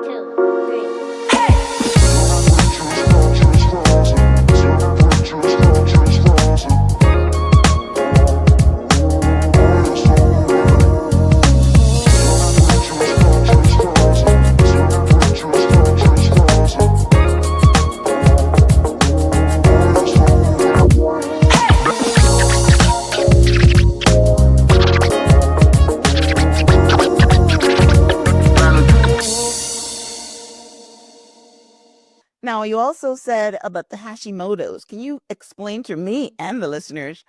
two, three. Now, you also said about the Hashimoto's. Can you explain to me and the listeners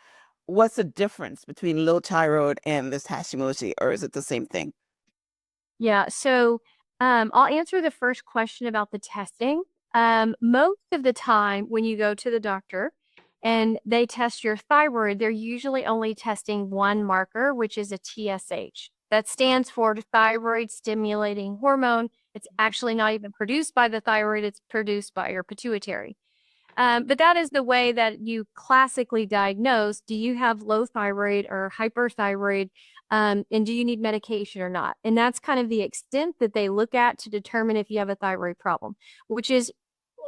what's the difference between low thyroid and this Hashimoto, or is it the same thing? Yeah, so I'll answer the first question about the testing. Most of the time, when you go to the doctor and they test your thyroid, they're usually only testing one marker, which is a TSH. That stands for thyroid stimulating hormone. It's actually not even produced by the thyroid, it's produced by your pituitary. But that is the way that you classically diagnose, do you have low thyroid or hyperthyroid, and do you need medication or not? And that's kind of the extent that they look at to determine if you have a thyroid problem, which is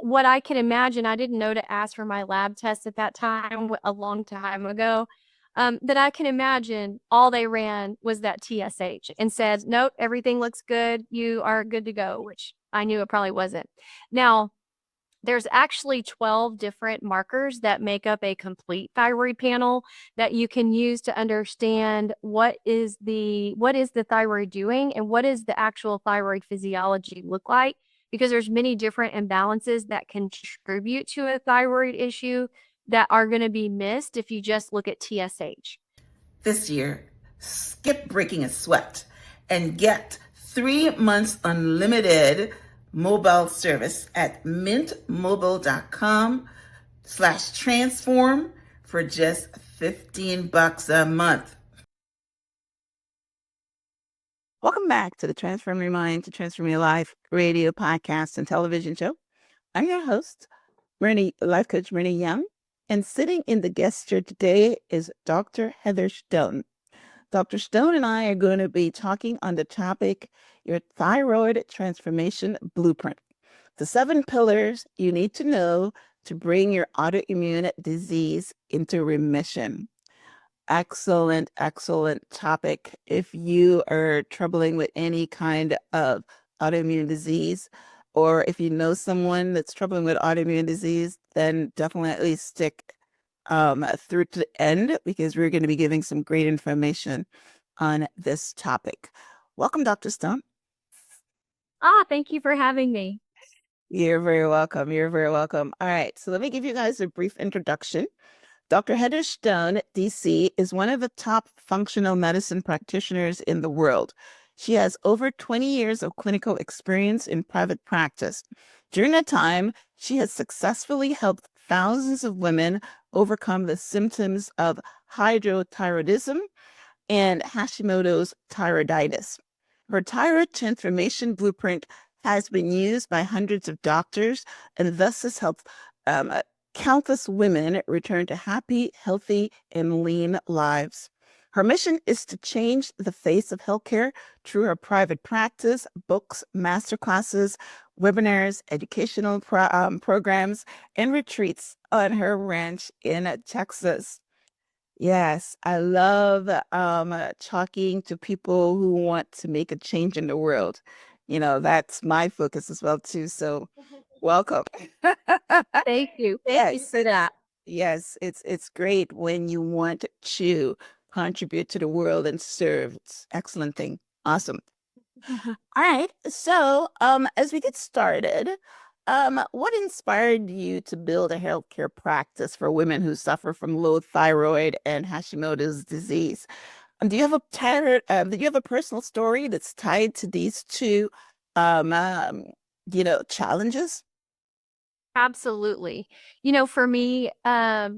what I can imagine. I didn't know to ask for my lab test at that time, a long time ago. That I can imagine all they ran was that TSH and said, nope, everything looks good. You are good to go, which I knew it probably wasn't. Now, there's actually 12 different markers that make up a complete thyroid panel that you can use to understand what is the thyroid doing and what is the actual thyroid physiology look like, because there's many different imbalances that contribute to a thyroid issue that are going to be missed if you just look at TSH. This year, skip breaking a sweat and get 3 months unlimited mobile service at mintmobile.com/transform for just $15 a month. Welcome back to the Transform Your Mind to Transform Your Life radio, podcast, and television show. I'm your host, life coach Myrna Young, and sitting in the guest chair today is Dr. Heather Stone. Dr. Stone and I are going to be talking on the topic, your Thyroid Transformation Blueprint. The 7 pillars you need to know to bring your autoimmune disease into remission. Excellent, excellent topic. If you are troubling with any kind of autoimmune disease, or if you know someone that's troubling with autoimmune disease, then definitely stick through to the end, because we're going to be giving some great information on this topic. Welcome, Dr. Stone. Thank you for having me. You're very welcome. You're very welcome. All right, so let me give you guys a brief introduction. Dr. Heather Stone, DC, is one of the top functional medicine practitioners in the world. She has over 20 years of clinical experience in private practice. During that time, she has successfully helped thousands of women overcome the symptoms of hypothyroidism and Hashimoto's thyroiditis. Her Thyroid Transformation Blueprint has been used by hundreds of doctors and thus has helped countless women return to happy, healthy, and lean lives. Her mission is to change the face of healthcare through her private practice, books, masterclasses, webinars, educational programs, and retreats on her ranch in Texas. Yes, I love talking to people who want to make a change in the world. That's my focus as well too. So welcome. Thank you. Thank you Yes. for that. Yes, it's great when you want to contribute to the world and serve. It's an excellent thing. Awesome. All right. So, as we get started, what inspired you to build a healthcare practice for women who suffer from low thyroid and Hashimoto's disease? Do you have do you have a personal story that's tied to these two, um, um, challenges? Absolutely. For me, I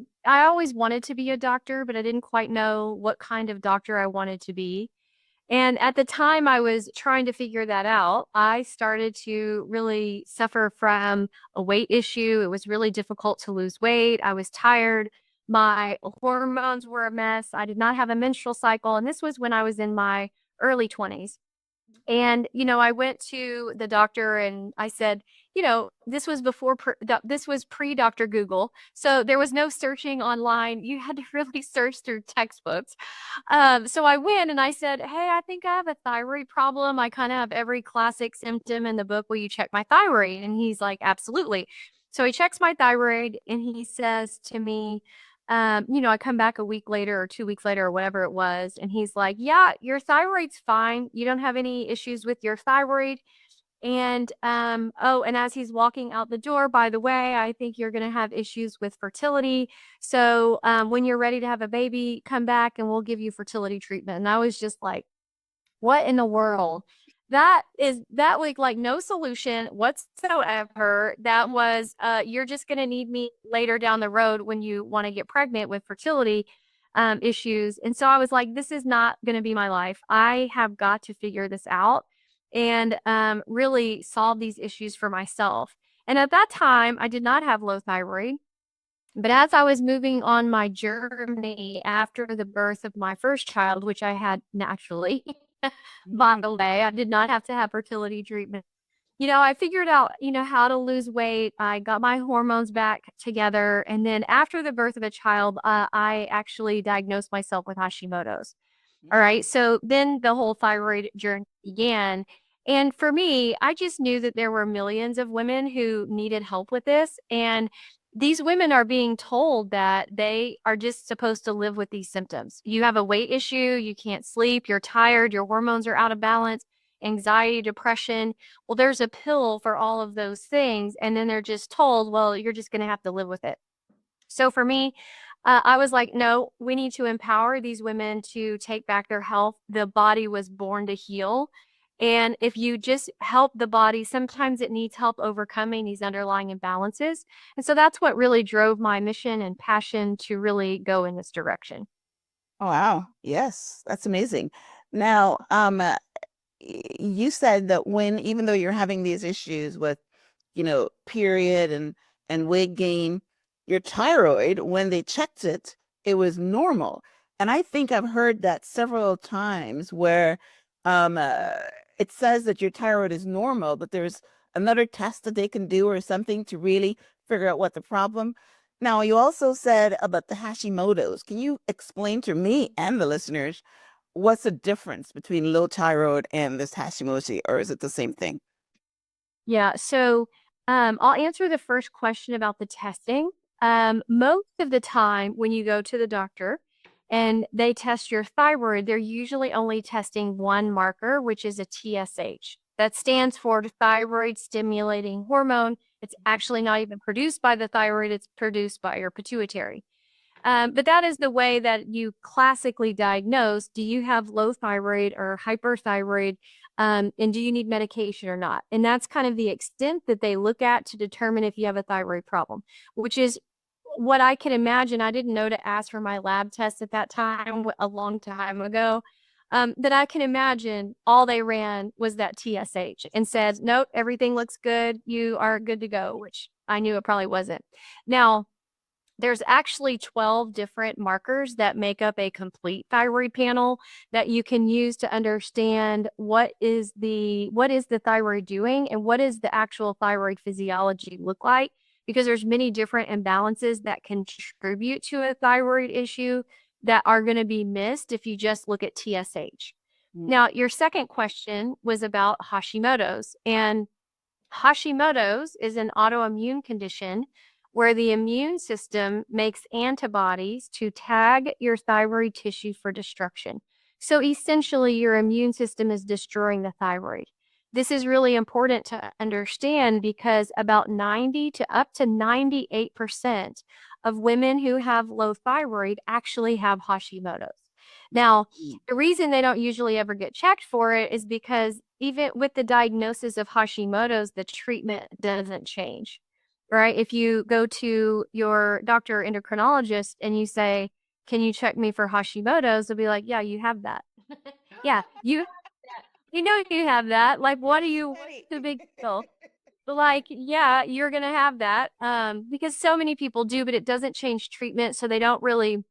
always wanted to be a doctor, but I didn't quite know what kind of doctor I wanted to be. And at the time I was trying to figure that out, I started to really suffer from a weight issue. It was really difficult to lose weight. I was tired. My hormones were a mess. I did not have a menstrual cycle. And this was when I was in my early 20s. And, I went to the doctor and I said, this was this was pre Dr. Google. So there was no searching online. You had to really search through textbooks. So I went and I said, hey, I think I have a thyroid problem. I kind of have every classic symptom in the book. Will you check my thyroid? And he's like, absolutely. So he checks my thyroid and he says to me, I come back a week later or 2 weeks later or whatever it was, and he's like, yeah, your thyroid's fine. You don't have any issues with your thyroid. And and as he's walking out the door, by the way, I think you're going to have issues with fertility. So when you're ready to have a baby, come back and we'll give you fertility treatment. And I was just like, what in the world? That was like no solution whatsoever. That was you're just going to need me later down the road when you want to get pregnant with fertility issues. And so I was like, this is not going to be my life. I have got to figure this out and really solve these issues for myself. And at that time, I did not have low thyroid. But as I was moving on my journey after the birth of my first child, which I had naturally, by the way, I did not have to have fertility treatment. I figured out, how to lose weight. I got my hormones back together. And then after the birth of a child, I actually diagnosed myself with Hashimoto's. All right. So then the whole thyroid journey began. And for me, I just knew that there were millions of women who needed help with this. And these women are being told that they are just supposed to live with these symptoms. You have a weight issue, you can't sleep, you're tired, your hormones are out of balance, anxiety, depression. Well, there's a pill for all of those things. And then they're just told, well, you're just going to have to live with it. So for me, I was like, no, we need to empower these women to take back their health. The body was born to heal. And if you just help the body, sometimes it needs help overcoming these underlying imbalances. And so that's what really drove my mission and passion to really go in this direction. Oh, wow. Yes, that's amazing. Now, you said that even though you're having these issues with, period and weight gain, your thyroid, when they checked it, it was normal. And I think I've heard that several times where um uh, it says that your thyroid is normal, but there's another test that they can do or something to really figure out what the problem. Now, you also said about the Hashimoto's. Can you explain to me and the listeners what's the difference between low thyroid and this Hashimoto, or is it the same thing? Yeah. So I'll answer the first question about the testing. Most of the time, when you go to the doctor and they test your thyroid, they're usually only testing one marker, which is a TSH. That stands for thyroid stimulating hormone. It's actually not even produced by the thyroid, it's produced by your pituitary. But that is the way that you classically diagnose, do you have low thyroid or hyperthyroid? And do you need medication or not? And that's kind of the extent that they look at to determine if you have a thyroid problem, which is what I can imagine. I didn't know to ask for my lab test at that time, a long time ago. That I can imagine all they ran was that TSH and said, nope, everything looks good. You are good to go, which I knew it probably wasn't. Now, there's actually 12 different markers that make up a complete thyroid panel that you can use to understand what is the thyroid doing and what is the actual thyroid physiology look like, because there's many different imbalances that contribute to a thyroid issue that are going to be missed if you just look at TSH. Mm. Now, your second question was about Hashimoto's, and Hashimoto's is an autoimmune condition where the immune system makes antibodies to tag your thyroid tissue for destruction. So essentially, your immune system is destroying the thyroid. This is really important to understand because about 90 to up to 98% of women who have low thyroid actually have Hashimoto's. Now, the reason they don't usually ever get checked for it is because even with the diagnosis of Hashimoto's, the treatment doesn't change, right? If you go to your doctor or endocrinologist and you say, can you check me for Hashimoto's? They'll be like, yeah, you have that. Yeah, you know you have that. Like, what's Funny. the big deal? But like, yeah, you're gonna have that. Because so many people do, but it doesn't change treatment, so they don't really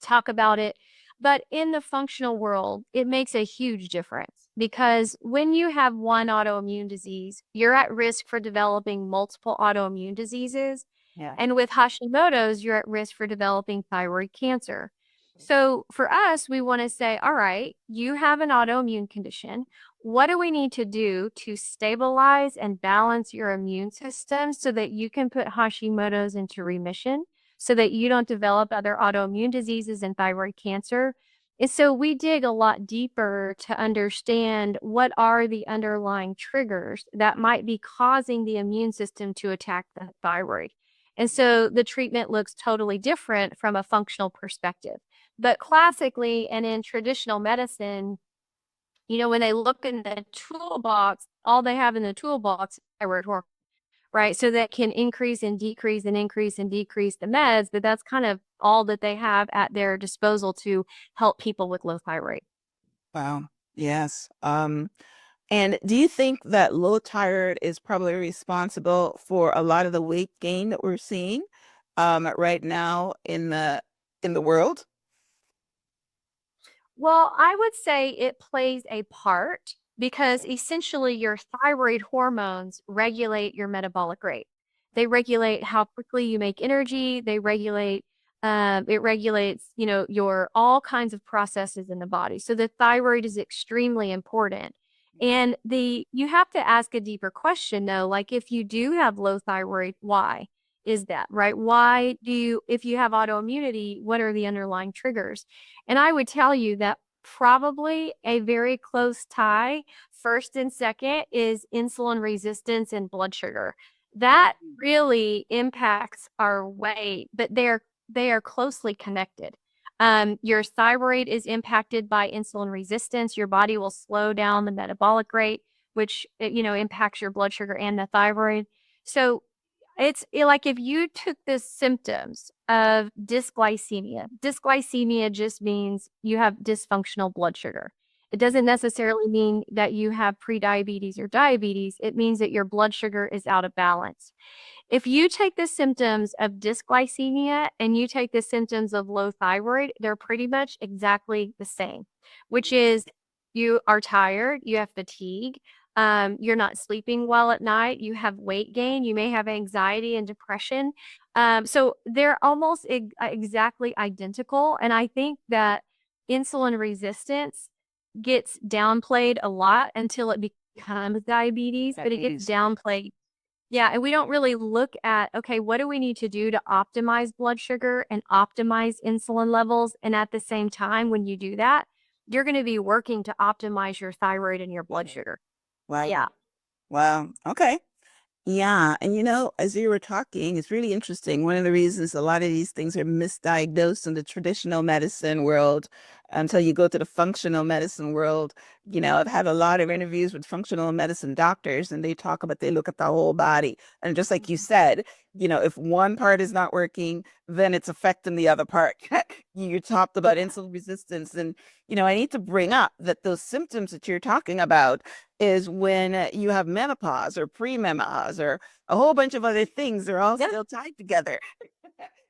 talk about it. But in the functional world, it makes a huge difference. because when you have one autoimmune disease, you're at risk for developing multiple autoimmune diseases. Yeah. And with Hashimoto's, you're at risk for developing thyroid cancer. So for us, we want to say, all right, you have an autoimmune condition. What do we need to do to stabilize and balance your immune system so that you can put Hashimoto's into remission, so that you don't develop other autoimmune diseases and thyroid cancer? And so we dig a lot deeper to understand what are the underlying triggers that might be causing the immune system to attack the thyroid. And so the treatment looks totally different from a functional perspective. But classically and in traditional medicine, when they look in the toolbox, all they have in the toolbox is thyroid hormone, right? So that can increase and decrease and increase and decrease the meds, but that's kind of all that they have at their disposal to help people with low thyroid. Wow. Yes. And do you think that low thyroid is probably responsible for a lot of the weight gain that we're seeing right now in the world? Well, I would say it plays a part because essentially your thyroid hormones regulate your metabolic rate. They regulate how quickly you make energy. It regulates, your all kinds of processes in the body. So the thyroid is extremely important. And you have to ask a deeper question though, like if you do have low thyroid, why is that, right? If you have autoimmunity, what are the underlying triggers? And I would tell you that probably a very close tie, first and second, is insulin resistance and blood sugar. That really impacts our weight, but they are closely connected. Your thyroid is impacted by insulin resistance. Your body will slow down the metabolic rate, which impacts your blood sugar and the thyroid. So like if you took the symptoms of dysglycemia just means you have dysfunctional blood sugar. It doesn't necessarily mean that you have prediabetes or diabetes. It means that your blood sugar is out of balance. If you take the symptoms of dysglycemia and you take the symptoms of low thyroid, they're pretty much exactly the same, which is you are tired, you have fatigue, you're not sleeping well at night, you have weight gain, you may have anxiety and depression. So they're almost exactly identical. And I think that insulin resistance gets downplayed a lot until it becomes diabetes, but it gets downplayed. Yeah, and we don't really look at, okay, what do we need to do to optimize blood sugar and optimize insulin levels? And at the same time, when you do that, you're going to be working to optimize your thyroid and your blood sugar. Wow. Yeah. Wow. Okay. Yeah. And as you were talking, it's really interesting. One of the reasons a lot of these things are misdiagnosed in the traditional medicine world until you go to the functional medicine world. I've had a lot of interviews with functional medicine doctors, and they look at the whole body. And just like you said, if one part is not working, then it's affecting the other part. You talked about insulin resistance. And, I need to bring up that those symptoms that you're talking about is when you have menopause or premenopause or a whole bunch of other things. They're all still tied together,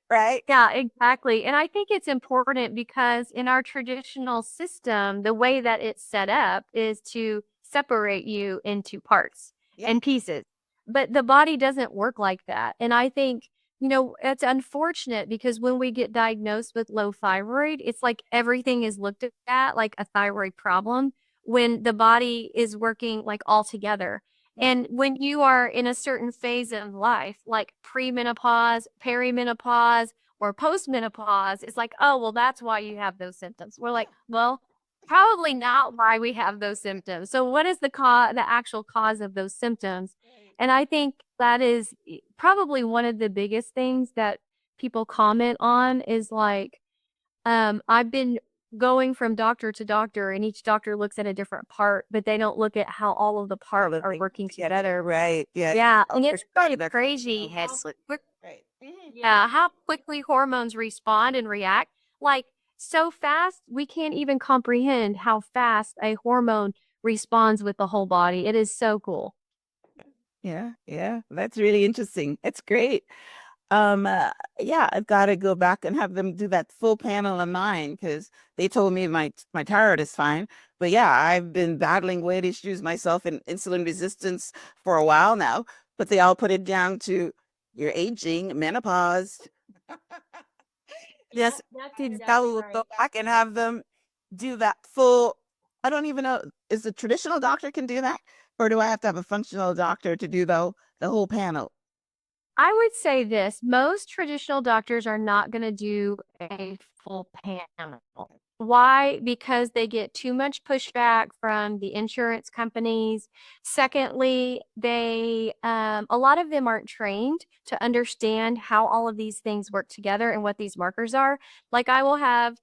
right? Yeah, exactly. And I think it's important because in our traditional system, the way that it's set up is to separate you into parts Yeah. and pieces. But the body doesn't work like that. And I think, it's unfortunate because when we get diagnosed with low thyroid, it's like everything is looked at like a thyroid problem when the body is working like all together. And when you are in a certain phase of life, like premenopause, perimenopause, or postmenopause, it's like, oh, well, that's why you have those symptoms. We're like, well, probably not why we have those symptoms. So what is the actual cause of those symptoms? And I think that is probably one of the biggest things that people comment on is like, I've been going from doctor to doctor and each doctor looks at a different part, but they don't look at how all of the parts are working together. Right. Yeah. Yeah, and it's Kind kind of crazy Right. yeah, how quickly hormones respond and react. Like so fast, we can't even comprehend how fast a hormone responds with the whole body. It is so cool. Yeah. Yeah. That's really interesting. It's great. Yeah, I've got to go back and have them do that full panel of mine because they told me my thyroid is fine. But yeah, I've been battling weight issues myself and insulin resistance for a while now. But they all put it down to you're aging, menopause. Yeah, Yes, that's exactly I'll right. go back and have them do that full. I don't even know. Is the traditional doctor can do that, or do I have to have a functional doctor to do the whole panel? I would say this, most traditional doctors are not going to do a full panel. Why? Because they get too much pushback from the insurance companies. Secondly, a lot of them aren't trained to understand how all of these things work together and what these markers are. Like I will have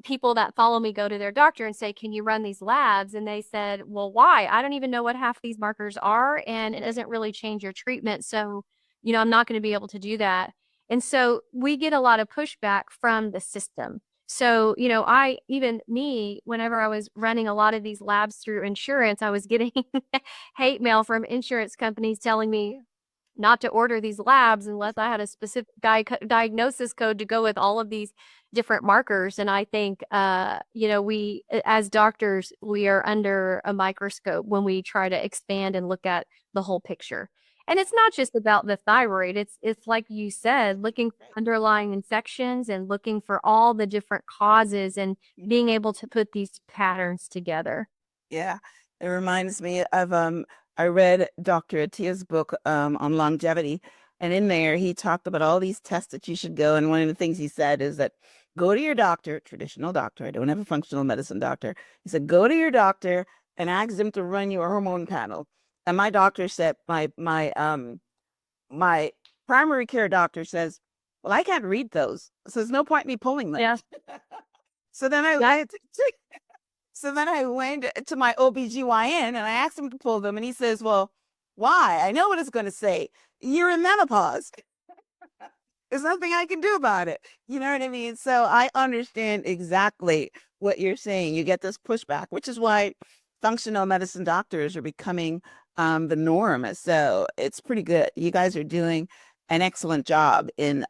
people that follow me go to their doctor and say, can you run these labs? And they said, well, why? I don't even know what half these markers are, and it doesn't really change your treatment. So, I'm not going to be able to do that. And so we get a lot of pushback from the system. So, whenever I was running a lot of these labs through insurance, I was getting hate mail from insurance companies telling me not to order these labs unless I had a specific diagnosis code to go with all of these different markers. And I think, we, as doctors, we are under a microscope when we try to expand and look at the whole picture. And it's not just about the thyroid. It's like you said, looking for underlying infections and looking for all the different causes and being able to put these patterns together. Yeah, it reminds me of I read Dr. Atia's book on longevity, and in there he talked about all these tests that you should go. And one of the things he said is that go to your doctor, traditional doctor. I don't have a functional medicine doctor. He said go to your doctor and ask them to run you a hormone panel. And my doctor said my primary care doctor says, well, I can't read those, so there's no point in me pulling them. Yeah. So then I That had to so then I went to my OBGYN and I asked him to pull them, and he says, well, why? I know what it's going to say. You're in menopause. There's nothing I can do about it. You know what I mean? So I understand exactly what you're saying. You get this pushback, which is why functional medicine doctors are becoming the norm. So it's pretty good. You guys are doing an excellent job in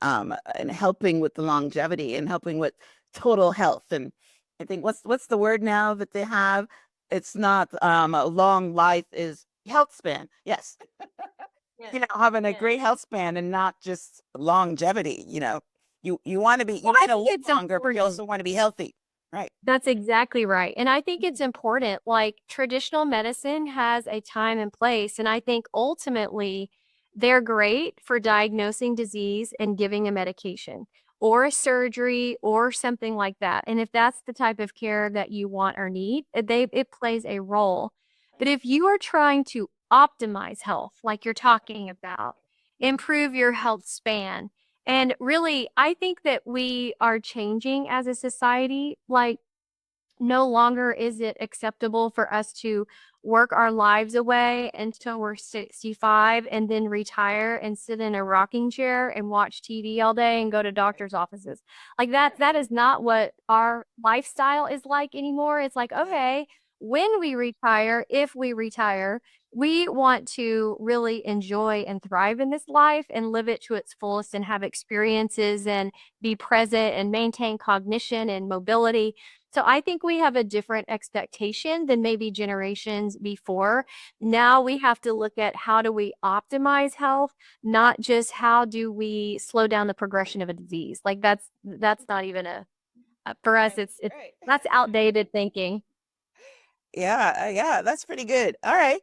helping with the longevity and helping with total health. And I think what's the word now that they have? It's not a long life is health span. Yes, having a great health span and not just longevity. You want to be, you Well, I want to think live it's longer, but you important. also want to be healthy. Right. That's exactly right. And I think it's important. Like traditional medicine has a time and place. And I think ultimately they're great for diagnosing disease and giving a medication or a surgery or something like that. And if that's the type of care that you want or need, it plays a role. But if you are trying to optimize health, like you're talking about, improve your health span, and really, I think that we are changing as a society. Like, no longer is it acceptable for us to work our lives away until we're 65 and then retire and sit in a rocking chair and watch TV all day and go to doctor's offices. Like that is not what our lifestyle is like anymore. It's like, okay, when we retire, if we retire, we want to really enjoy and thrive in this life and live it to its fullest and have experiences and be present and maintain cognition and mobility. So I think we have a different expectation than maybe generations before. Now we have to look at how do we optimize health, not just how do we slow down the progression of a disease. Like that's not even for us it's Right. that's outdated thinking. Yeah, yeah, that's pretty good. All right.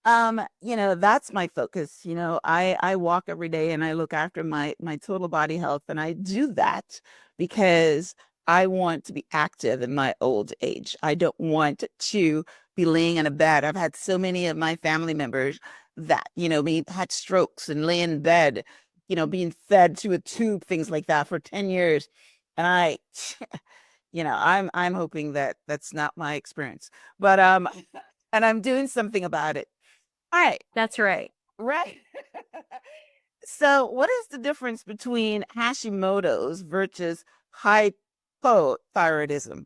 That's my focus. I walk every day and I look after my total body health, and I do that because I want to be active in my old age. I don't want to be laying in a bed. I've had so many of my family members that, me had strokes and lay in bed, being fed to a tube, things like that for 10 years. And I'm hoping that that's not my experience. But and I'm doing something about it. All right. That's right. Right. So, what is the difference between Hashimoto's versus hypothyroidism?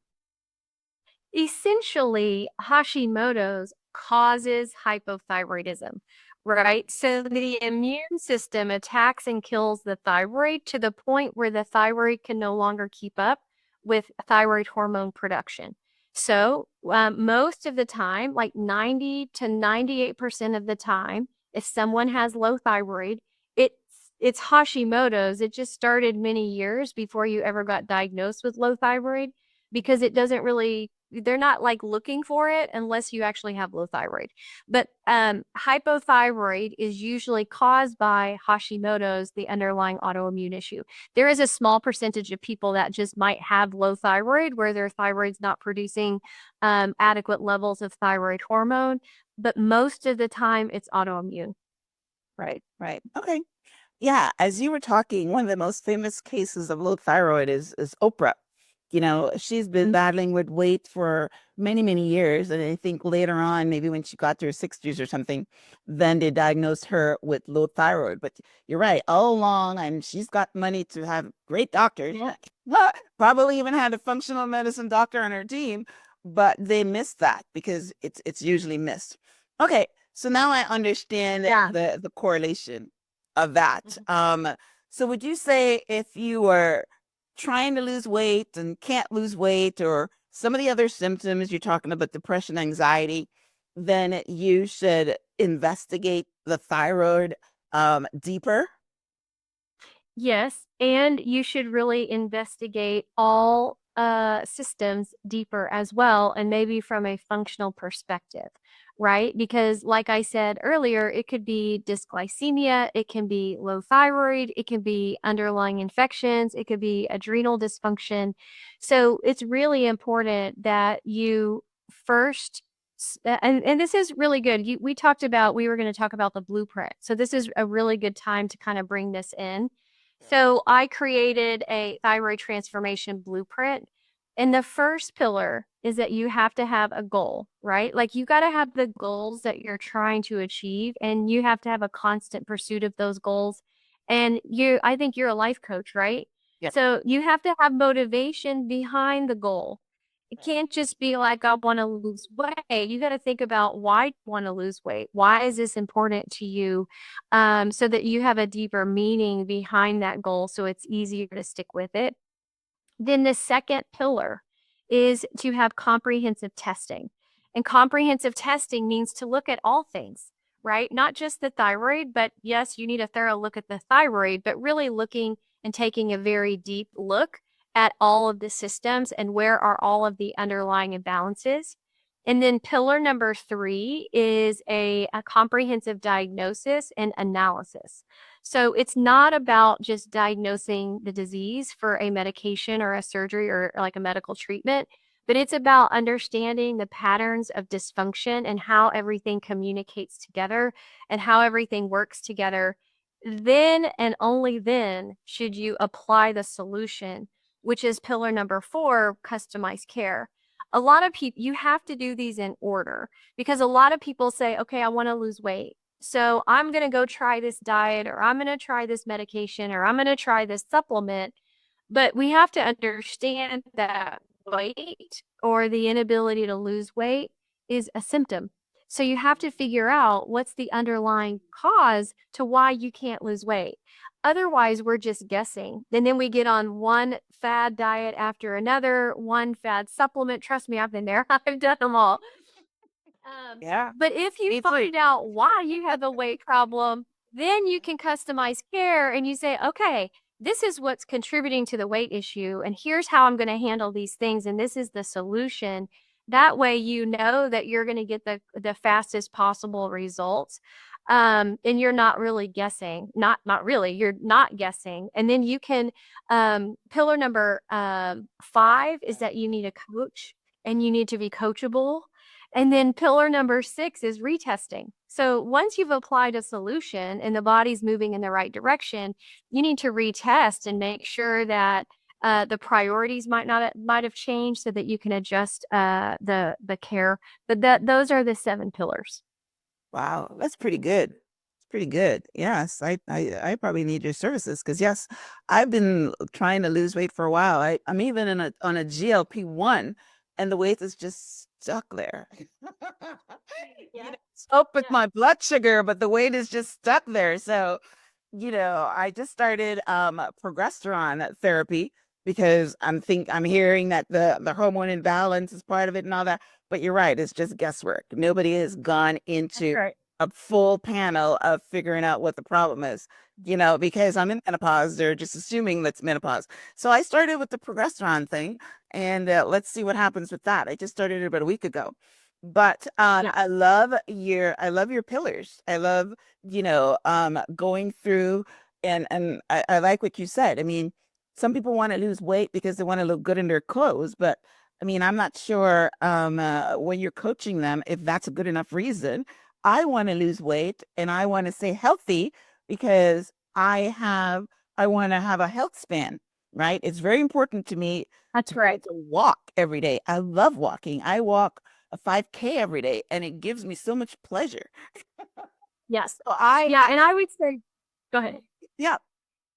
Essentially, Hashimoto's causes hypothyroidism, right? So the immune system attacks and kills the thyroid to the point where the thyroid can no longer keep up with thyroid hormone production. So most of the time, like 90 to 98% of the time, if someone has low thyroid, it's Hashimoto's. It just started many years before you ever got diagnosed with low thyroid because it doesn't really, they're not like looking for it unless you actually have low thyroid. But hypothyroid is usually caused by Hashimoto's, the underlying autoimmune issue. There is a small percentage of people that just might have low thyroid where their thyroid's not producing adequate levels of thyroid hormone, but most of the time it's autoimmune. Right, right. Okay. Yeah, as you were talking, one of the most famous cases of low thyroid is Oprah. You know, she's been battling with weight for many, many years. And I think later on, maybe when she got to her 60s or something, then they diagnosed her with low thyroid. But you're right, all along, and she's got money to have great doctors. Yeah. Probably even had a functional medicine doctor on her team, but they missed that because it's usually missed. Okay, so now I understand Yeah. the correlation of that. So would you say if you were trying to lose weight and can't lose weight, or some of the other symptoms you're talking about, depression, anxiety, then you should investigate the thyroid deeper? Yes, and you should really investigate all systems deeper as well, and maybe from a functional perspective, right? Because, like I said earlier, it could be dysglycemia, it can be low thyroid, it can be underlying infections, it could be adrenal dysfunction. So, it's really important that you first and this is really good. We talked about we were going to talk about the blueprint. So this is a really good time to kind of bring this in. So I created a thyroid transformation blueprint. And the first pillar is that you have to have a goal, right? Like you got to have the goals that you're trying to achieve, and you have to have a constant pursuit of those goals. And I think you're a life coach, right? Yeah. So you have to have motivation behind the goal. It can't just be like, I want to lose weight. You got to think about why you want to lose weight. Why is this important to you? So that you have a deeper meaning behind that goal so it's easier to stick with it. Then the second pillar is to have comprehensive testing. And comprehensive testing means to look at all things, right? Not just the thyroid, but yes, you need a thorough look at the thyroid, but really looking and taking a very deep look at all of the systems and where are all of the underlying imbalances. And then pillar number 3 is a comprehensive diagnosis and analysis. So it's not about just diagnosing the disease for a medication or a surgery or like a medical treatment, but it's about understanding the patterns of dysfunction and how everything communicates together and how everything works together. Then and only then should you apply the solution, which is pillar number 4, customized care. A lot of people, you have to do these in order because a lot of people say, okay, I want to lose weight. So I'm going to go try this diet, or I'm going to try this medication, or I'm going to try this supplement. But we have to understand that weight or the inability to lose weight is a symptom. So you have to figure out what's the underlying cause to why you can't lose weight. Otherwise, we're just guessing. And then we get on one fad diet after another, one fad supplement. Trust me, I've been there. I've done them all. Yeah. But if you Me too. find out why you have a weight problem, then you can customize care and you say, okay, this is what's contributing to the weight issue, and here's how I'm going to handle these things, and this is the solution. That way, you know that you're going to get the fastest possible results, and you're not really guessing. Not really. You're not guessing, and then you can. Pillar number 5 is that you need a coach, and you need to be coachable. And then pillar number 6 is retesting. So once you've applied a solution and the body's moving in the right direction, you need to retest and make sure that the priorities might have changed so that you can adjust the care. But those are the 7 pillars. Wow, that's pretty good. It's pretty good. Yes, I probably need your services because yes, I've been trying to lose weight for a while. I'm even on a GLP-1, and the weight is just stuck there. It's up with my blood sugar, but the weight is just stuck there. So, I just started progesterone therapy because I'm hearing that the hormone imbalance is part of it and all that. But you're right, it's just guesswork. Nobody has gone into right. a full panel of figuring out what the problem is. Because I'm in menopause, they're just assuming that's menopause. So I started with the progesterone thing, and let's see what happens with that. I just started it about a week ago. But Yeah. I love your pillars. I love, going through, and I like what you said. I mean, some people want to lose weight because they want to look good in their clothes, but I mean, I'm not sure when you're coaching them if that's a good enough reason. I want to lose weight and I want to stay healthy because I want to have a health span, right? It's very important to me That's to be able right. to walk every day. I love walking. I walk a 5K every day and it gives me so much pleasure. Yes. So I, Yeah. I And I would say, go ahead. yeah,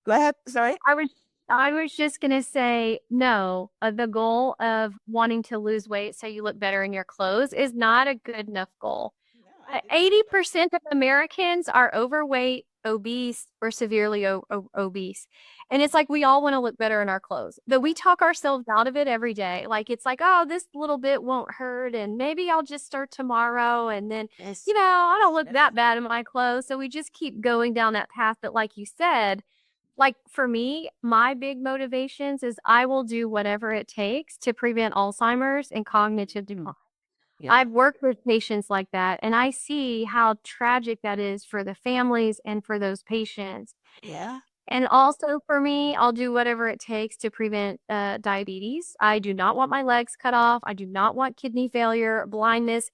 go ahead. Sorry. I was I was just gonna say no. The goal of wanting to lose weight so you look better in your clothes is not a good enough goal. No, I didn't say that. 80% of Americans are overweight, obese, or severely obese. And it's like we all want to look better in our clothes, but we talk ourselves out of it every day. Like it's like, oh, this little bit won't hurt, and maybe I'll just start tomorrow. And then, Yes. I don't look that bad in my clothes. So we just keep going down that path. But like you said, like for me, my big motivations is I will do whatever it takes to prevent Alzheimer's and cognitive decline. Yeah. I've worked with patients like that, and I see how tragic that is for the families and for those patients. Yeah. And also for me, I'll do whatever it takes to prevent diabetes. I do not want my legs cut off. I do not want kidney failure, blindness.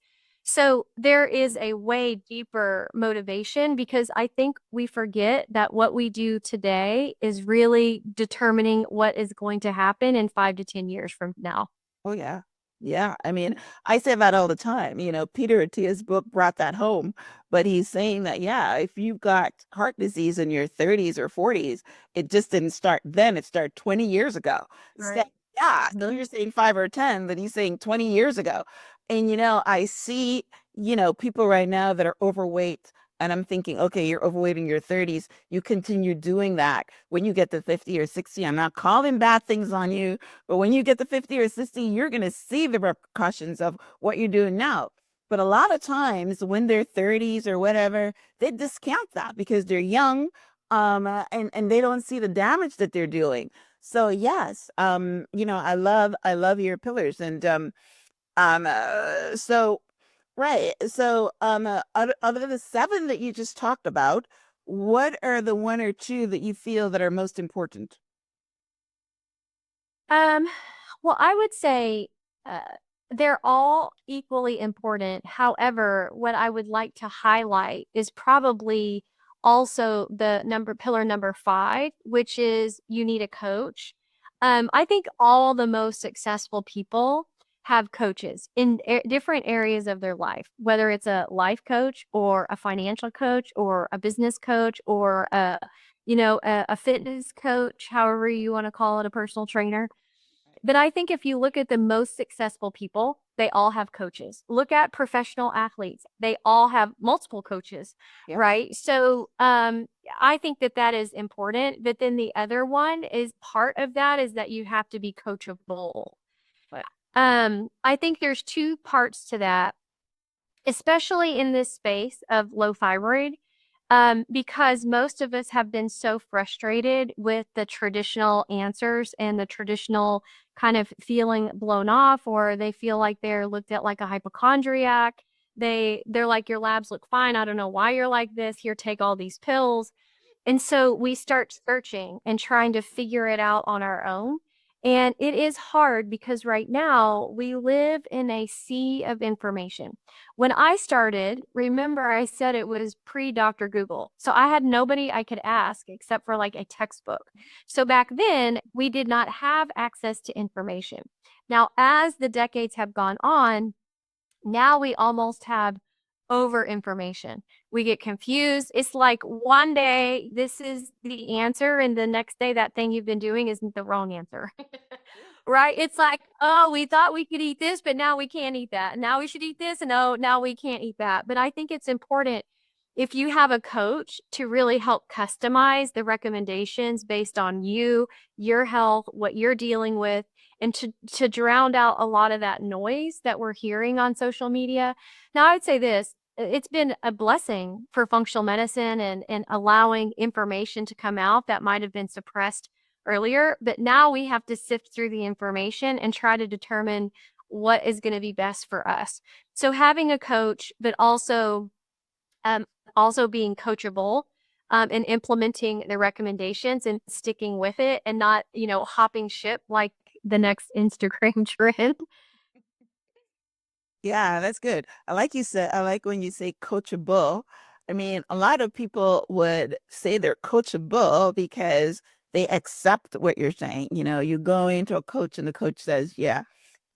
So there is a way deeper motivation because I think we forget that what we do today is really determining what is going to happen in 5 to 10 years from now. Oh yeah. Yeah. I mean, I say that all the time. Peter Attia's book brought that home, but he's saying that, yeah, if you've got heart disease in your 30s or 40s, it just didn't start then. It started 20 years ago. Right. Yeah. So you're saying 5 or 10, but he's saying 20 years ago. And, I see, people right now that are overweight. And I'm thinking, okay, you're overweight in your 30s. You continue doing that. When you get to 50 or 60, I'm not calling bad things on you, but when you get to 50 or 60, you're going to see the repercussions of what you're doing now. But a lot of times when they're 30s or whatever, they discount that because they're young, and they don't see the damage that they're doing. So yes, I love your pillars. And so right. So out of the seven that you just talked about, what are the one or two that you feel that are most important? Um, well, I would say uh, they're all equally important. However, what I would like to highlight is probably also the pillar number 5, which is you need a coach. I think all the most successful people have coaches in different areas of their life, whether it's a life coach or a financial coach or a business coach or a fitness coach, however you want to call it, a personal trainer. But I think if you look at the most successful people, they all have coaches. Look at professional athletes. They all have multiple coaches, Yep. right? So I think that that is important. But then the other one is part of that is that you have to be coachable. Right. I think there's two parts to that, especially in this space of low thyroid, because most of us have been so frustrated with the traditional answers and the traditional kind of feeling blown off, or they feel like they're looked at like a hypochondriac. They're like, your labs look fine. I don't know why you're like this. Here, take all these pills. And so we start searching and trying to figure it out on our own. And it is hard because right now we live in a sea of information. When I started, remember I said it was pre Dr. Google. So I had nobody I could ask except for like a textbook. So back then, we did not have access to information. Now, as the decades have gone on, now we almost have over information. We get confused. It's like one day this is the answer, and the next day that thing you've been doing is the wrong answer. Right? It's like, oh, we thought we could eat this, but now we can't eat that. Now we should eat this, and oh, now we can't eat that. But I think it's important if you have a coach to really help customize the recommendations based on you, your health, what you're dealing with, and to drown out a lot of that noise that we're hearing on social media. Now, I would say this, it's been a blessing for functional medicine and allowing information to come out that might have been suppressed earlier, but now we have to sift through the information and try to determine what is going to be best for us. So having a coach, but um, also being coachable, and implementing the recommendations and sticking with it and not, hopping ship like the next Instagram trend. Yeah, that's good. I like when you say coachable. I mean, a lot of people would say they're coachable because they accept what you're saying. You go into a coach and the coach says, yeah,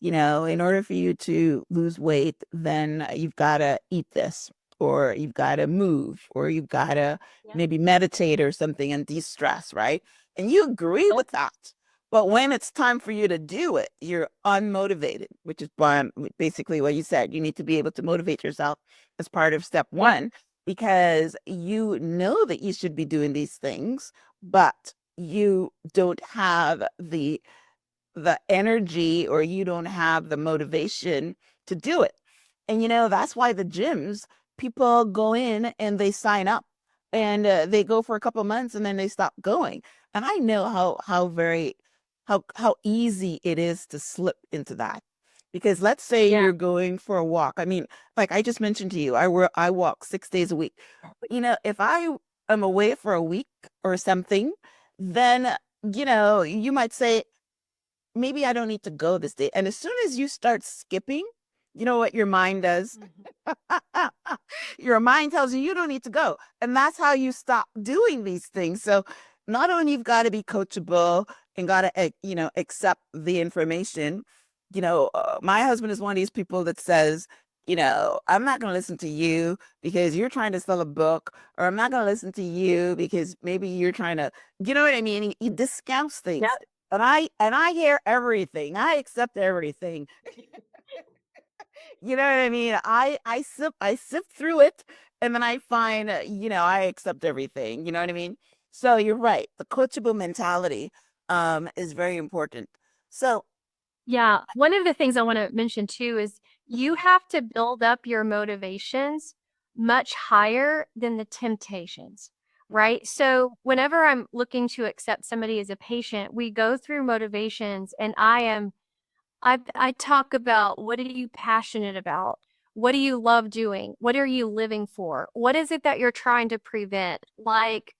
in order for you to lose weight, then you've got to eat this, or you've got to move, or you've got to Yeah. maybe meditate or something and de-stress, right? And you agree Yep. with that. But when it's time for you to do it, you're unmotivated, which is basically what you said. You need to be able to motivate yourself as part of step Yep. one, because you know that you should be doing these things, but you don't have the energy, or you don't have the motivation to do it. And that's why the gyms, people go in and they sign up, and they go for a couple months and then they stop going. And I know how easy it is to slip into that. Because let's say Yeah. you're going for a walk. I mean, like I just mentioned to you, I walk 6 days a week. But if I am away for a week or something, then you might say, maybe I don't need to go this day. And as soon as you start skipping, you know what your mind does? Your mind tells you don't need to go. And that's how you stop doing these things. So not only you've got to be coachable and got to, accept the information. My husband is one of these people that says, I'm not going to listen to you because you're trying to sell a book, or I'm not going to listen to you because maybe you're trying to, you know what I mean? He discounts things. Yep. And I hear everything. I accept everything. You know what I mean? I sift through it, and then I find, I accept everything. You know what I mean? So you're right. The coachable mentality is very important. So Yeah, one of the things I want to mention too is you have to build up your motivations much higher than the temptations, right? So whenever I'm looking to accept somebody as a patient, we go through motivations, and I talk about, what are you passionate about? What do you love doing? What are you living for? What is it that you're trying to prevent? Like,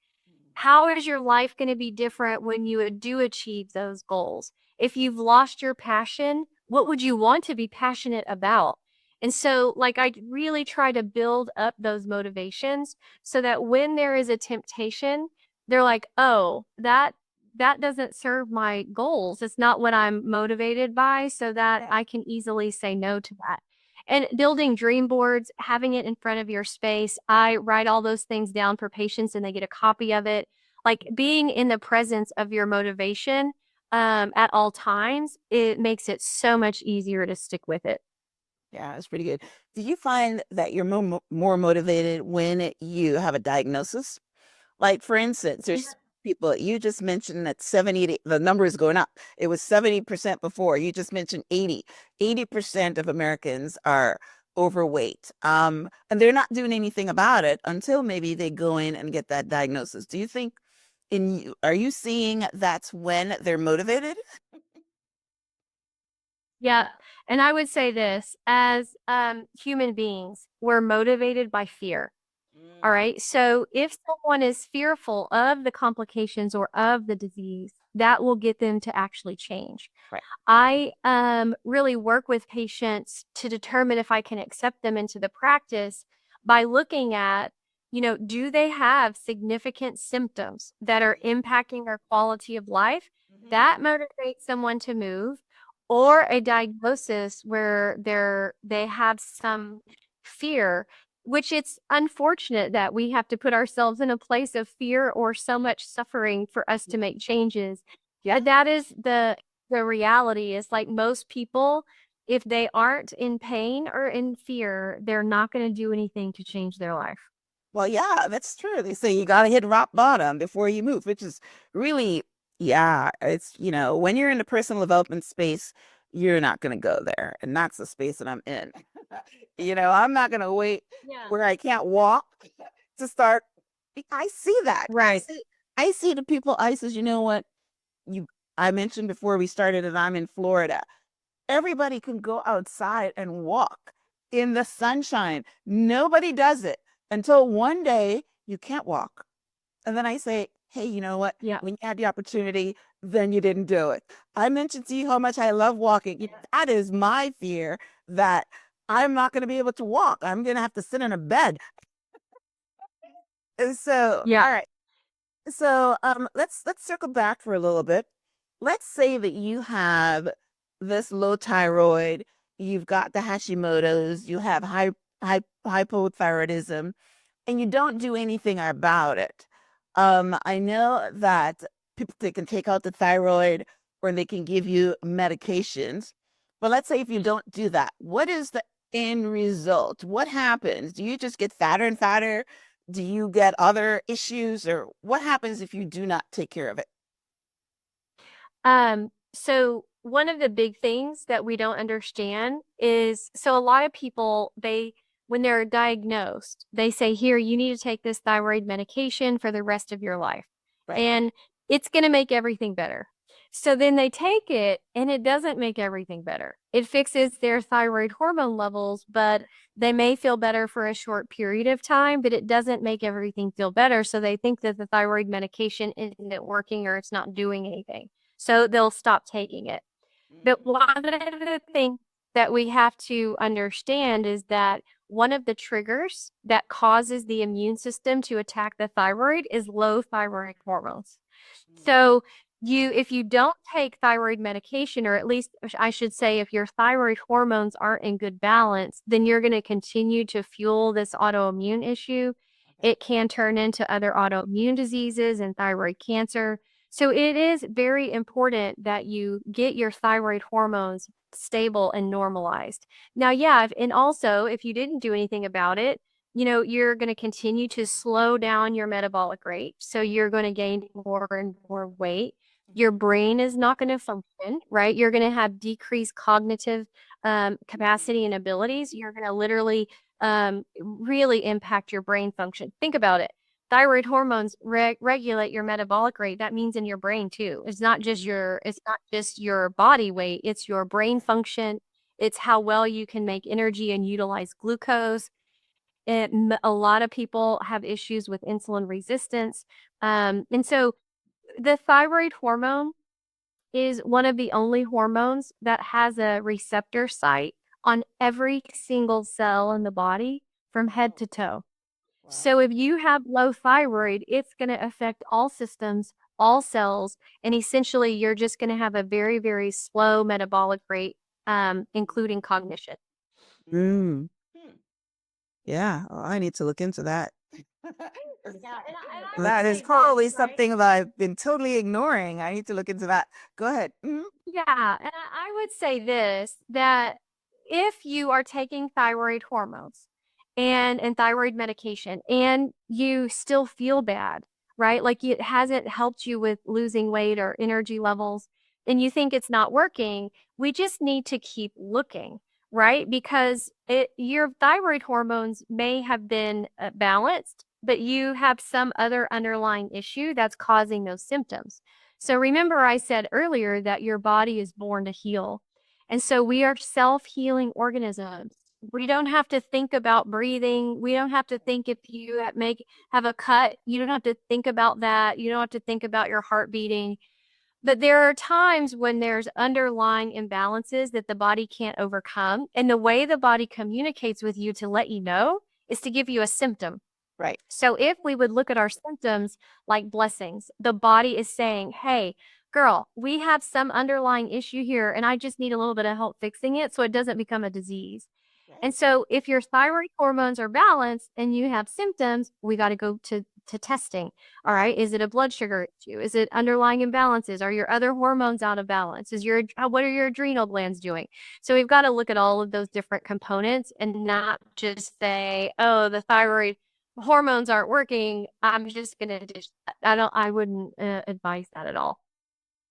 how is your life going to be different when you do achieve those goals? If you've lost your passion, what would you want to be passionate about? And so, like, I really try to build up those motivations so that when there is a temptation, they're like, oh, that doesn't serve my goals. It's not what I'm motivated by, so that I can easily say no to that. And building dream boards, having it in front of your space. I write all those things down for patients and they get a copy of it. Like, being in the presence of your motivation at all times, it makes it so much easier to stick with it. yeah, it's pretty good. Do you find that you're more motivated when you have a diagnosis? Like, for instance, there's people, you just mentioned that 70, the number is going up. It was 70% before. You just mentioned 80% of Americans are overweight. And they're not doing anything about it until maybe they go in and get that diagnosis. Do you think are you seeing that's when they're motivated? Yeah. And I would say this, as human beings, we're motivated by fear. All Mm, right. So if someone is fearful of the complications or of the disease, that will get them to actually change. right. I really work with patients to determine if I can accept them into the practice by looking at, do they have significant symptoms that are impacting their quality of life? Mhm. That motivates someone to move, or a diagnosis where they have some fear, which it's unfortunate that we have to put ourselves in a place of fear or so much suffering for us to make changes. Yeah. That is the the reality is like most people, if they aren't in pain or in fear, they're not going to do anything to change their life. Well, yeah, that's true. They say you got to hit rock bottom before you move, which is really, yeah, it's, when you're in the personal development space, you're not going to go there. And that's the space that I'm in. I'm not going to wait Yeah. where I can't walk to start. I see that. Right. I see the people, I says, you know what? I mentioned before we started that I'm in Florida. Everybody can go outside and walk in the sunshine. Nobody does it until one day you can't walk. And then I say, hey, you know what? Yeah. When you had the opportunity, then you didn't do it. I mentioned to you how much I love walking. That is my fear, that I'm not going to be able to walk. I'm going to have to sit in a bed. And so, Yeah. all right. So let's circle back for a little bit. Let's say that you have this low thyroid, you've got the Hashimoto's, you have hypothyroidism, and you don't do anything about it. I know that people, they can take out the thyroid or they can give you medications. But let's say if you don't do that, what is the end result? What happens? Do you just get fatter and fatter? Do you get other issues, or what happens if you do not take care of it? So one of the big things that we don't understand is, so a lot of people, when they're diagnosed, they say, here, you need to take this thyroid medication for the rest of your life. Right. And it's going to make everything better. So then they take it and it doesn't make everything better. It fixes their thyroid hormone levels, but they may feel better for a short period of time, but it doesn't make everything feel better. So they think that the thyroid medication isn't working or it's not doing anything. So they'll stop taking it. But one of the things that we have to understand is that one of the triggers that causes the immune system to attack the thyroid is low thyroid hormones. So if you don't take thyroid medication, or at least I should say, if your thyroid hormones aren't in good balance, then you're going to continue to fuel this autoimmune issue. It can turn into other autoimmune diseases and thyroid cancer. So it is very important that you get your thyroid hormones stable and normalized. Now, yeah, and also if you didn't do anything about it, you're going to continue to slow down your metabolic rate. So you're going to gain more and more weight. Your brain is not going to function, right? You're going to have decreased cognitive capacity and abilities. You're going to literally really impact your brain function. Think about it. Thyroid hormones regulate your metabolic rate. That means in your brain too. It's not just your body weight. It's your brain function. It's how well you can make energy and utilize glucose. A lot of people have issues with insulin resistance. And so the thyroid hormone is one of the only hormones that has a receptor site on every single cell in the body from head to toe. So if you have low thyroid, it's going to affect all systems, all cells, and essentially you're just going to have a very, very slow metabolic rate, including cognition. Mm. Yeah, I need to look into that. Yeah, and I would That is say probably this, right? something that I've been totally ignoring. I need to look into that. Go ahead. Mhm. Yeah, and I would say this, that if you are taking thyroid hormones and thyroid medication and you still feel bad, right? Like it hasn't helped you with losing weight or energy levels, and you think it's not working, we just need to keep looking, right? Because your thyroid hormones may have been balanced, but you have some other underlying issue that's causing those symptoms. So remember, I said earlier that your body is born to heal. And so we are self-healing organisms. We don't have to think about breathing. We don't have to think if you have a cut, you don't have to think about that. You don't have to think about your heart beating. But there are times when there's underlying imbalances that the body can't overcome. And the way the body communicates with you to let you know is to give you a symptom. Right. So if we would look at our symptoms like blessings, the body is saying, hey, girl, we have some underlying issue here, and I just need a little bit of help fixing it so it doesn't become a disease. And so if your thyroid hormones are balanced and you have symptoms, we got to go to to testing. All right. Is it a blood sugar issue? Is it underlying imbalances? Are your other hormones out of balance? What are your adrenal glands doing? So we've got to look at all of those different components and not just say, oh, the thyroid hormones aren't working. I'm just going to dish. I wouldn't advise that at all.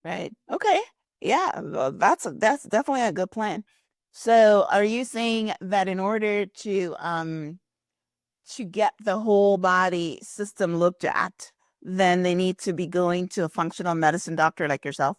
Right. Okay. Yeah, well, that's definitely a good plan. So, are you saying that in order to get the whole body system looked at, then they need to be going to a functional medicine doctor like yourself?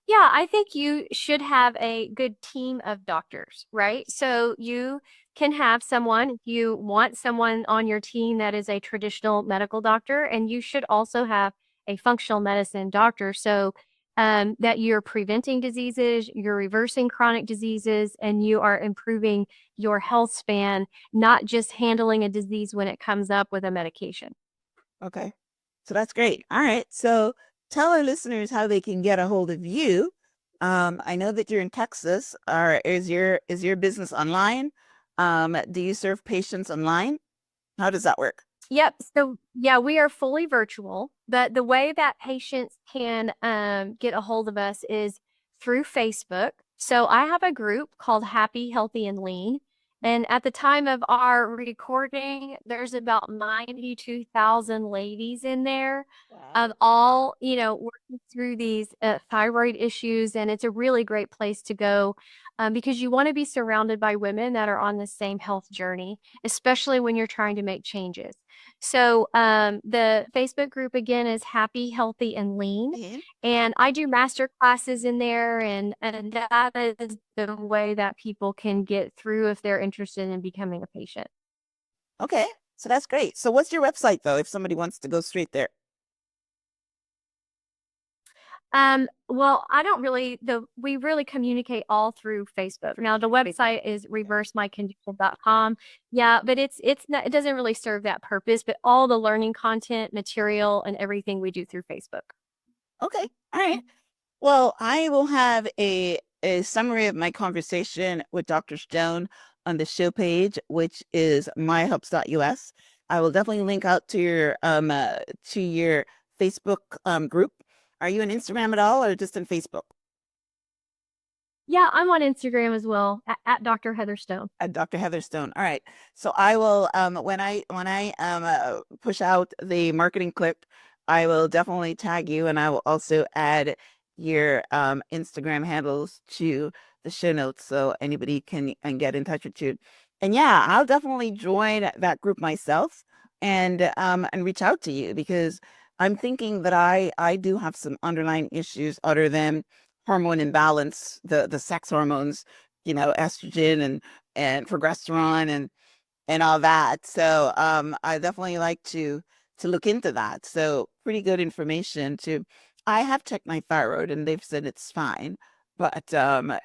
Yeah, I think you should have a good team of doctors, right? So you can have someone, if you want someone on your team that is a traditional medical doctor, and you should also have a functional medicine doctor. So that you're preventing diseases, you're reversing chronic diseases, and you are improving your health span, not just handling a disease when it comes up with a medication. Okay. So that's great. All right. So tell our listeners how they can get a hold of you. I know that you're in Texas. Or is your business online? Do you serve patients online? How does that work? Yep. So yeah, we are fully virtual, but the way that patients can get a hold of us is through Facebook. So I have a group called Happy, Healthy, and Lean. And at the time of our recording, there's about 92,000 ladies in there of Wow. all, working through these thyroid issues. And it's a really great place to go because you want to be surrounded by women that are on the same health journey, especially when you're trying to make changes. So the Facebook group again is Happy, Healthy, and Lean. Yeah. And I do master classes in there, and that is the way that people can get through if they're interested in becoming a patient. Okay. So that's great. So what's your website though, if somebody wants to go straight there? Well, I don't really we really communicate all through Facebook. Now the website is reversemycondition.com. Yeah, but it's not, it doesn't really serve that purpose, but all the learning content, material, and everything we do through Facebook. Okay. All right. Well, I will have a summary of my conversation with Dr. Stone on the show page, which is myhelps.us. I will definitely link out to your Facebook group. Are you on Instagram at all or just on Facebook? Yeah, I'm on Instagram as well at Dr. Heather Stone. At Dr. Heatherstone. All right. So I will when I push out the marketing clip, I will definitely tag you and I will also add your Instagram handles to the show notes so anybody can and get in touch with you. And yeah, I'll definitely join that group myself and reach out to you because I'm thinking that I do have some underlying issues other than hormone imbalance, the sex hormones, estrogen and progesterone and all that. So I definitely like to look into that. So pretty good information to I have checked my thyroid and they've said it's fine. But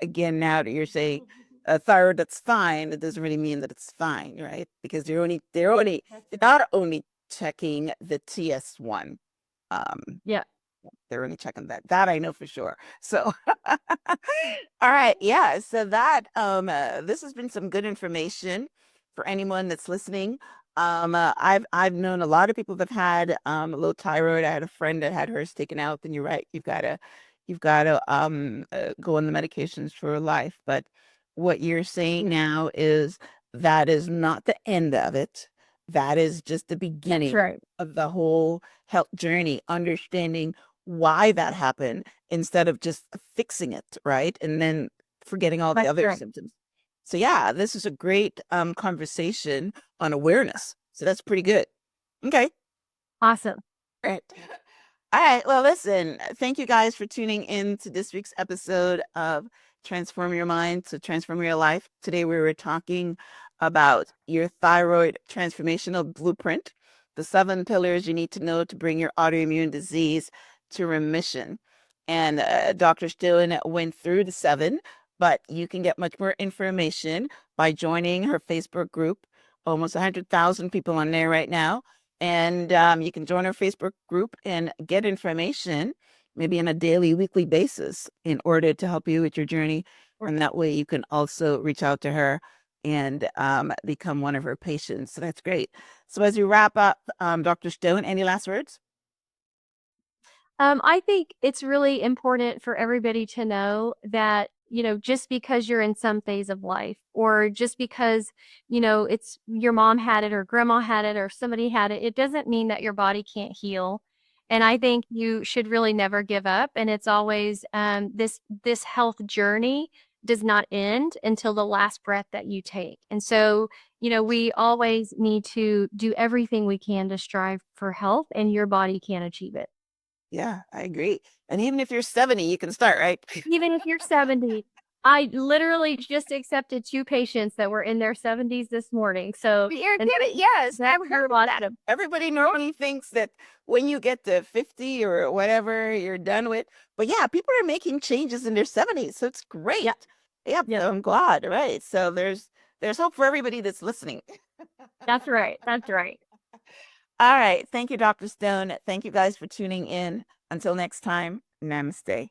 again, now that you're saying a thyroid that's fine, it doesn't really mean that it's fine, right? Because they're not only checking the TS1. Um, Yeah. they're only checking that. That I know for sure. So, all right, yeah. So that this has been some good information for anyone that's listening. I've known a lot of people that had low thyroid. I had a friend that had hers taken out. And you're right, you've got to go on the medications for life. But what you're saying now is that is not the end of it. That is just the That's beginning right. of the whole health journey, understanding why that happened instead of just fixing it, right? And then forgetting all the That's other right. symptoms. So yeah, this is a great conversation on awareness. So that's pretty good. Okay. Awesome. Right. All right. Well, listen, thank you guys for tuning in to this week's episode of Transform Your Mind to Transform Your Life. Today we were talking about your thyroid transformational blueprint, the 7 pillars you need to know to bring your autoimmune disease to remission. And Dr. Stone went through the 7, but you can get much more information by joining her Facebook group. Almost 100,000 people on there right now. And you can join our Facebook group and get information, maybe on a daily, weekly basis, in order to help you with your journey. And that way you can also reach out to her and become one of her patients. So that's great. So as you wrap up, Dr. Stone, any last words? I think it's really important for everybody to know that, just because you're in some phase of life, or just because, it's your mom had it or grandma had it or somebody had it, it doesn't mean that your body can't heal. And I think you should really never give up. And it's always this health journey does not end until the last breath that you take. And so, we always need to do everything we can to strive for health, and your body can achieve it. Yeah, I agree. And even if you're 70, you can start, right? Even if you're 70. I literally just accepted 2 patients that were in their 70s this morning, so You're and kidding. Yes, that I've hurt heard a lot that. of them. Everybody normally thinks that when you get to 50 or whatever, you're done with. But yeah, people are making changes in their 70s. So it's Yeah, great. Yep. yeah, So I'm glad. Right. So there's hope for everybody that's listening. that's right, that's right. All right. Thank you, Dr. Stone. Thank you guys for tuning in. Until next time, namaste.